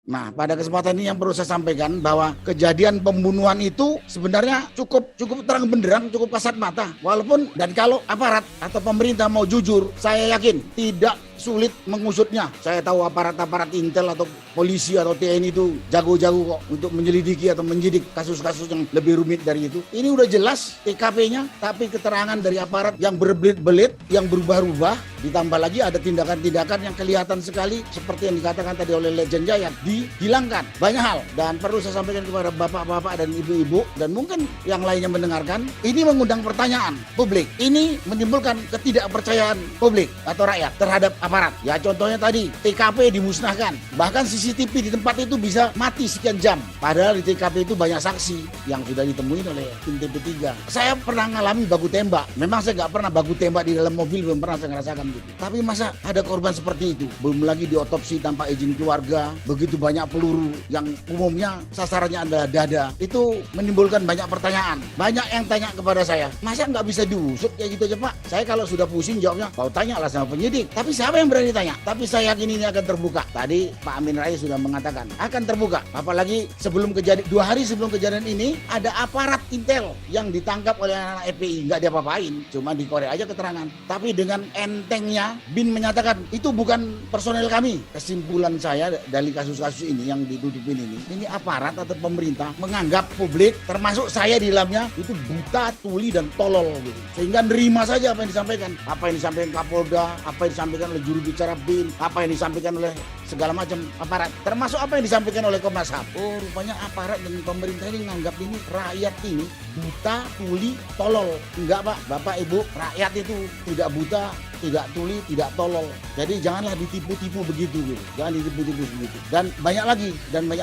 Nah, pada kesempatan ini yang perlu saya sampaikan bahwa kejadian pembunuhan itu sebenarnya cukup terang benderang, cukup kasat mata. Walaupun dan kalau aparat atau pemerintah mau jujur, saya yakin tidak sulit mengusutnya. Saya tahu aparat-aparat intel atau polisi atau TNI itu jago-jago kok untuk menyelidiki atau menyidik kasus-kasus yang lebih rumit dari itu. Ini udah jelas TKP-nya, tapi keterangan dari aparat yang berbelit-belit, yang berubah-ubah, ditambah lagi ada tindakan-tindakan yang kelihatan sekali seperti yang dikatakan tadi oleh Legend Jaya, dihilangkan banyak hal. Dan perlu saya sampaikan kepada bapak-bapak dan ibu-ibu dan mungkin yang lainnya mendengarkan, ini mengundang pertanyaan publik. Ini menimbulkan ketidakpercayaan publik atau rakyat terhadap aparat. Ya contohnya tadi TKP dimusnahkan, bahkan CCTV di tempat itu bisa mati sekian jam, padahal di TKP itu banyak saksi yang sudah ditemuin oleh tim TP3. Saya pernah ngalami baku tembak, memang saya nggak pernah baku tembak di dalam mobil, belum pernah saya ngerasakan gitu. Tapi masa ada korban seperti itu, belum lagi diotopsi tanpa izin keluarga, begitu banyak peluru yang umumnya sasarannya adalah dada. Itu menimbulkan banyak pertanyaan. Banyak yang tanya kepada saya, masa nggak bisa diusut kayak gitu aja Pak? Saya kalau sudah pusing jawabnya, kau tanya lah sama penyidik. Tapi siapa yang berani tanya? Tapi saya yakin ini akan terbuka. Tadi Pak Amin Rais sudah mengatakan akan terbuka. Apalagi sebelum kejadian, 2 hari sebelum kejadian ini ada aparat intel yang ditangkap oleh anak FPI, nggak diapa-apain, cuma dikorek aja keterangan. Tapi dengan entengnya BIN menyatakan itu bukan personel kami. Kesimpulan saya dari kasus-kasus ini yang ditutupin ini aparat atau pemerintah menganggap publik termasuk saya di dalamnya itu buta, tuli dan tolol gitu. Sehingga nerima saja apa yang disampaikan. Apa yang disampaikan Kapolda, apa yang disampaikan oleh juru bicara BIN, apa yang disampaikan oleh segala macam aparat, termasuk apa yang disampaikan oleh Komnas HAM. Oh, rupanya aparat dan pemerintah ini menganggap ini rakyat ini buta, tuli, tolol. Enggak Pak, Bapak Ibu, rakyat itu tidak buta, tidak tuli, tidak tolol. Jadi janganlah ditipu-tipu begitu gitu. Jangan ditipu-tipu begitu. Dan banyak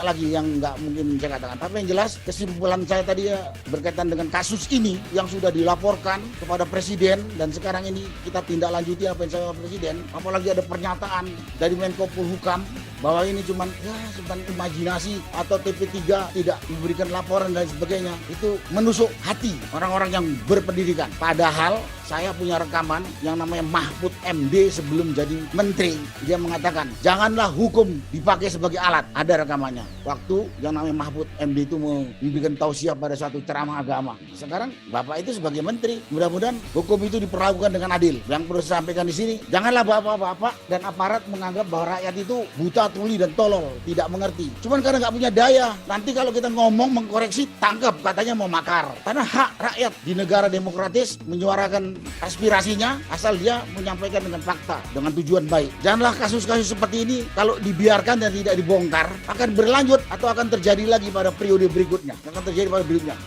lagi yang nggak mungkin saya katakan. Tapi yang jelas kesimpulan saya tadi ya berkaitan dengan kasus ini yang sudah dilaporkan kepada Presiden dan sekarang ini kita tindak lanjuti apa yang saya Presiden. Apalagi ada pernyataan dari Menko Polhukam bahwa ini cuman imajinasi atau TP3 tidak memberikan laporan dan sebagainya. Itu menusuk hati orang-orang yang berpendidikan. Padahal saya punya rekaman yang namanya Mahfud MD sebelum jadi menteri. Dia mengatakan, janganlah hukum dipakai sebagai alat. Ada rekamannya. Waktu yang namanya Mahfud MD itu memberikan tausiah pada suatu ceramah agama. Sekarang Bapak itu sebagai menteri, mudah-mudahan hukum itu diperlakukan dengan adil. Yang perlu saya sampaikan di sini, janganlah bapak-bapak dan aparat menganggap bahwa rakyat itu buta, tuli dan tolol, tidak mengerti. Cuman karena nggak punya daya. Nanti kalau kita ngomong mengkoreksi, tangkap katanya mau makar. Karena hak rakyat di negara demokratis menyuarakan aspirasinya asal dia menyampaikan dengan fakta, dengan tujuan baik. Janganlah kasus-kasus seperti ini kalau dibiarkan dan tidak dibongkar akan berlanjut atau akan terjadi lagi pada periode berikutnya.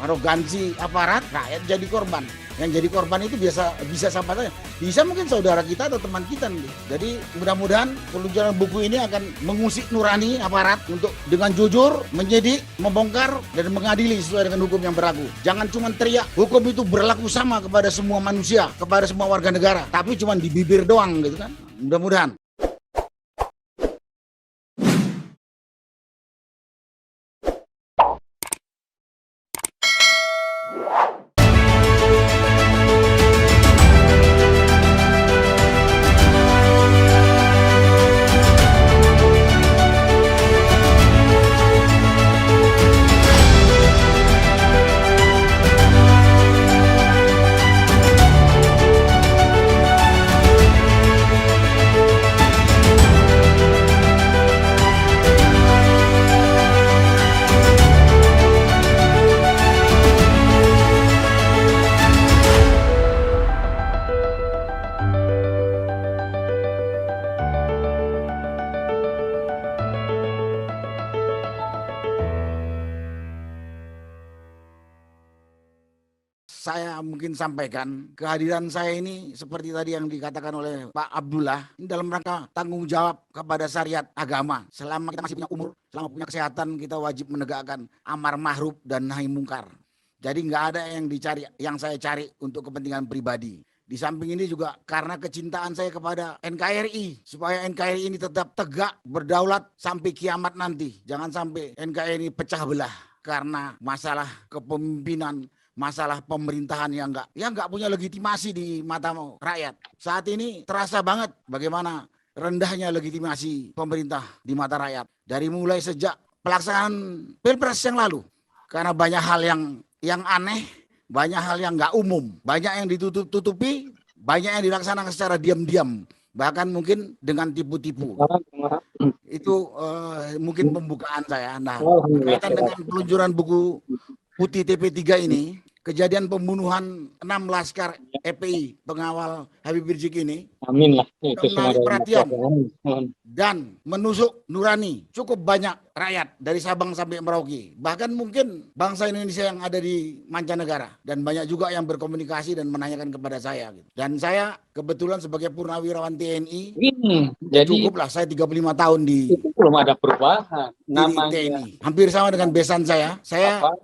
Arogansi aparat, rakyat jadi korban. Yang jadi korban itu bisa siapa saja. Bisa mungkin saudara kita atau teman kita nih. Jadi mudah-mudahan peluncuran buku ini akan mengusik nurani aparat untuk dengan jujur menyidik, membongkar dan mengadili sesuai dengan hukum yang berlaku. Jangan cuma teriak hukum itu berlaku sama kepada semua manusia, kepada semua warga negara, tapi cuma di bibir doang gitu kan. Mudah-mudahan. Saya mungkin sampaikan kehadiran saya ini seperti tadi yang dikatakan oleh Pak Abdullah, ini dalam rangka tanggung jawab kepada syariat agama. Selama kita masih punya umur, selama punya kesehatan, kita wajib menegakkan amar ma'ruf dan nahi mungkar. Jadi nggak ada yang saya cari untuk kepentingan pribadi. Di samping ini juga karena kecintaan saya kepada NKRI, supaya NKRI ini tetap tegak berdaulat sampai kiamat nanti. Jangan sampai NKRI ini pecah belah karena masalah kepemimpinan, masalah pemerintahan yang nggak punya legitimasi di mata rakyat. Saat ini terasa banget bagaimana rendahnya legitimasi pemerintah di mata rakyat. Dari mulai sejak pelaksanaan Pilpres yang lalu. Karena banyak hal yang aneh, banyak hal yang nggak umum, banyak yang ditutup-tutupi, banyak yang dilaksanakan secara diam-diam, bahkan mungkin dengan tipu-tipu. Itu mungkin pembukaan saya. Nah, berkaitan dengan peluncuran buku putih TP3 ini, kejadian pembunuhan 6 laskar FPI pengawal Habib Rizik ini menarik perhatian dan menusuk nurani cukup banyak rakyat dari Sabang sampai Merauke, bahkan mungkin bangsa Indonesia yang ada di mancanegara, dan banyak juga yang berkomunikasi dan menanyakan kepada saya gitu. Dan saya kebetulan sebagai purnawirawan TNI, jadi cukuplah saya 35 tahun di itu belum ada perubahan namanya TNI. Hampir sama dengan besan saya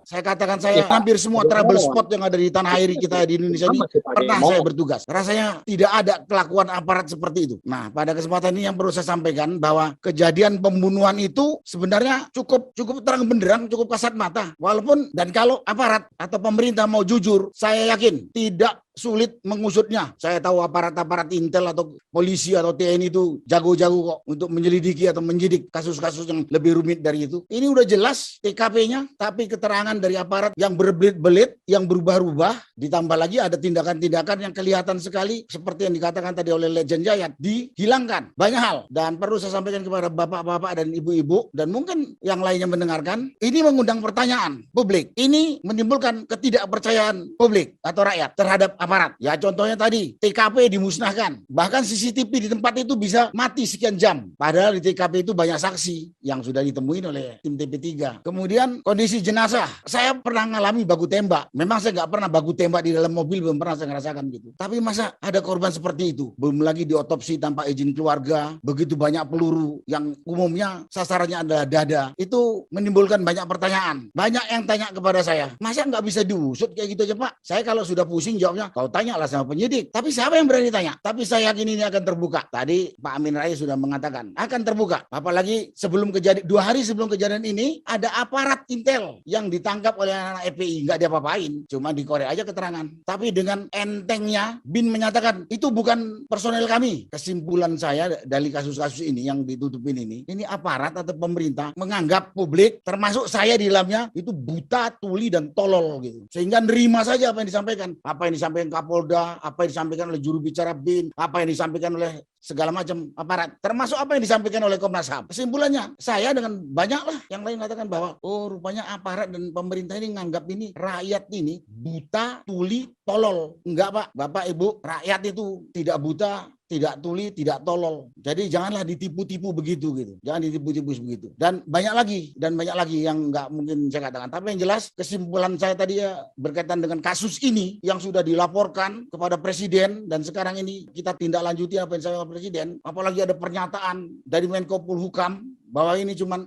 katakan saya hampir semua travel spot yang ada di tanah air kita di Indonesia ini pernah saya bertugas. Rasanya tidak ada kelakuan aparat seperti itu. Nah, pada kesempatan ini yang perlu saya sampaikan bahwa kejadian pembunuhan itu sebenarnya cukup terang benderang, cukup kasat mata. Walaupun dan kalau aparat atau pemerintah mau jujur, saya yakin tidak sulit mengusutnya. Saya tahu aparat-aparat intel atau polisi atau TNI itu jago-jago kok untuk menyelidiki atau menyidik kasus-kasus yang lebih rumit dari itu. Ini udah jelas TKP-nya, tapi keterangan dari aparat yang berbelit-belit, yang berubah-ubah, ditambah lagi ada tindakan-tindakan yang kelihatan sekali seperti yang dikatakan tadi oleh Legend Jayat, dihilangkan. Banyak hal, dan perlu saya sampaikan kepada bapak-bapak dan ibu-ibu, dan mungkin yang lainnya mendengarkan, ini mengundang pertanyaan publik. Ini menimbulkan ketidakpercayaan publik atau rakyat terhadap aparat. Ya contohnya tadi, TKP dimusnahkan. Bahkan CCTV di tempat itu bisa mati sekian jam. Padahal di TKP itu banyak saksi yang sudah ditemuin oleh tim TP3. Kemudian kondisi jenazah. Saya pernah ngalami baku tembak. Memang saya nggak pernah baku tembak di dalam mobil, belum pernah saya ngerasakan gitu. Tapi masa ada korban seperti itu? Belum lagi diotopsi tanpa izin keluarga. Begitu banyak peluru yang umumnya sasarannya adalah dada. Itu menimbulkan banyak pertanyaan. Banyak yang tanya kepada saya, masa nggak bisa diusut kayak gitu aja Pak? Saya kalau sudah pusing jawabnya, kau tanyalah sama penyidik. Tapi siapa yang berani tanya? Tapi saya yakin ini akan terbuka. Tadi Pak Amin Rais sudah mengatakan akan terbuka. Apalagi sebelum kejadian, 2 hari sebelum kejadian ini ada aparat intel yang ditangkap oleh anak FPI. Nggak diapa-apain, cuma dikorek aja keterangan. Tapi dengan entengnya BIN menyatakan itu bukan personel kami. Kesimpulan saya dari kasus-kasus ini yang ditutupin ini aparat atau pemerintah menganggap publik, termasuk saya di dalamnya, itu buta, tuli dan tolol gitu. Sehingga nerima saja apa yang disampaikan. Apa yang disampaikan Kapolda, apa yang disampaikan oleh juru bicara BIN, apa yang disampaikan oleh segala macam aparat, termasuk apa yang disampaikan oleh Komnas HAM. Kesimpulannya, saya dengan banyak lah yang lain mengatakan bahwa rupanya aparat dan pemerintah ini nganggap ini rakyat ini buta, tuli, tolol. Enggak Pak, Bapak Ibu, rakyat itu tidak buta, tidak tuli, tidak tolol. Jadi janganlah ditipu-tipu begitu gitu. Jangan ditipu-tipu begitu. Dan banyak lagi yang nggak mungkin saya katakan. Tapi yang jelas kesimpulan saya tadi ya berkaitan dengan kasus ini yang sudah dilaporkan kepada Presiden, dan sekarang ini kita tindak lanjuti apa yang disampaikan Presiden. Apalagi ada pernyataan dari Menko Polhukam bahwa ini cuman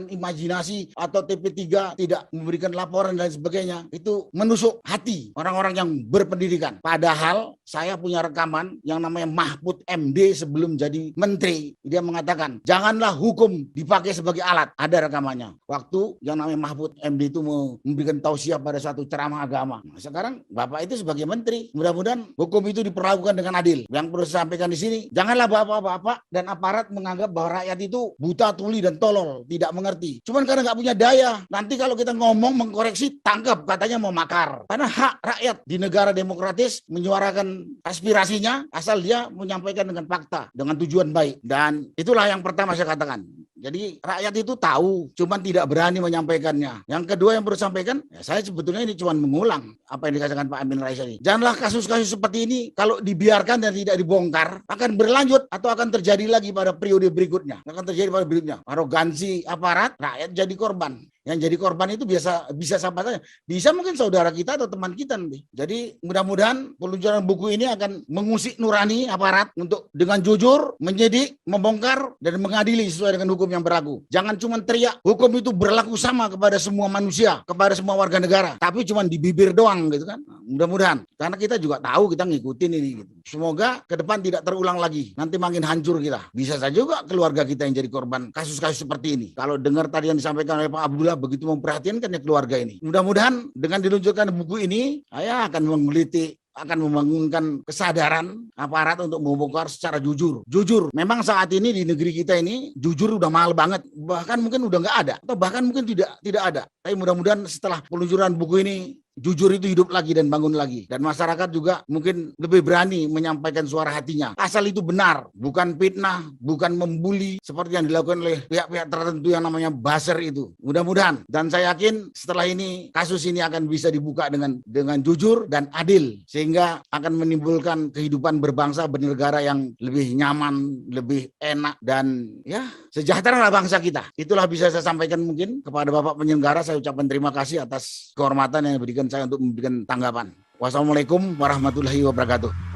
imajinasi atau TP3 tidak memberikan laporan dan sebagainya. Itu menusuk hati orang-orang yang berpendidikan. Padahal saya punya rekaman yang namanya Mahfud MD sebelum jadi menteri. Dia mengatakan, janganlah hukum dipakai sebagai alat. Ada rekamannya. Waktu yang namanya Mahfud MD itu memberikan tausiah pada satu ceramah agama. Nah, sekarang Bapak itu sebagai menteri, mudah-mudahan hukum itu diperlakukan dengan adil. Yang perlu saya sampaikan di sini, janganlah bapak-bapak dan aparat menganggap bahwa rakyat itu buta, tuli dan tolol, tidak mengerti. Cuman karena nggak punya daya. Nanti kalau kita ngomong mengkoreksi, tangkap katanya mau makar. Karena hak rakyat di negara demokratis menyuarakan aspirasinya asal dia menyampaikan dengan fakta, dengan tujuan baik. Dan itulah yang pertama saya katakan. Jadi rakyat itu tahu, cuman tidak berani menyampaikannya. Yang kedua yang perlu sampaikan, ya saya sebetulnya ini cuma mengulang apa yang dikatakan Pak Amin Rais tadi. Janganlah kasus-kasus seperti ini kalau dibiarkan dan tidak dibongkar akan berlanjut atau akan terjadi lagi pada periode berikutnya. Akan terjadi pada berikutnya. Arogansi aparat, rakyat jadi korban. Yang jadi korban itu bisa siapa saja. Bisa mungkin saudara kita atau teman kita nanti. Jadi mudah-mudahan peluncuran buku ini akan mengusik nurani aparat untuk dengan jujur, menyidik, membongkar, dan mengadili sesuai dengan hukum yang berlaku. Jangan cuma teriak, hukum itu berlaku sama kepada semua manusia, kepada semua warga negara. Tapi cuma di bibir doang gitu kan. Mudah-mudahan. Karena kita juga tahu kita ngikutin ini gitu. Semoga ke depan tidak terulang lagi. Nanti makin hancur kita. Bisa saja juga keluarga kita yang jadi korban kasus-kasus seperti ini. Kalau dengar tadi yang disampaikan oleh Pak Abdullah, begitu memperhatikan ya keluarga ini. Mudah-mudahan dengan diluncurkan buku ini, saya akan menggelitik akan membangunkan kesadaran aparat untuk membongkar secara jujur. Jujur, memang saat ini di negeri kita ini jujur udah mahal banget, bahkan mungkin udah nggak ada, atau bahkan mungkin tidak ada. Tapi mudah-mudahan setelah peluncuran buku ini, jujur itu hidup lagi dan bangun lagi. Dan masyarakat juga mungkin lebih berani menyampaikan suara hatinya. Asal itu benar, bukan fitnah, bukan membuli seperti yang dilakukan oleh pihak-pihak tertentu yang namanya buzzer itu. Mudah-mudahan, dan saya yakin setelah ini kasus ini akan bisa dibuka dengan jujur dan adil, sehingga akan menimbulkan kehidupan berbangsa bernegara yang lebih nyaman, lebih enak, dan ya sejahtera lah bangsa kita. Itulah bisa saya sampaikan mungkin kepada Bapak penyelenggara. Saya ucapkan terima kasih atas kehormatan yang diberikan saya untuk memberikan tanggapan. Wassalamualaikum warahmatullahi wabarakatuh.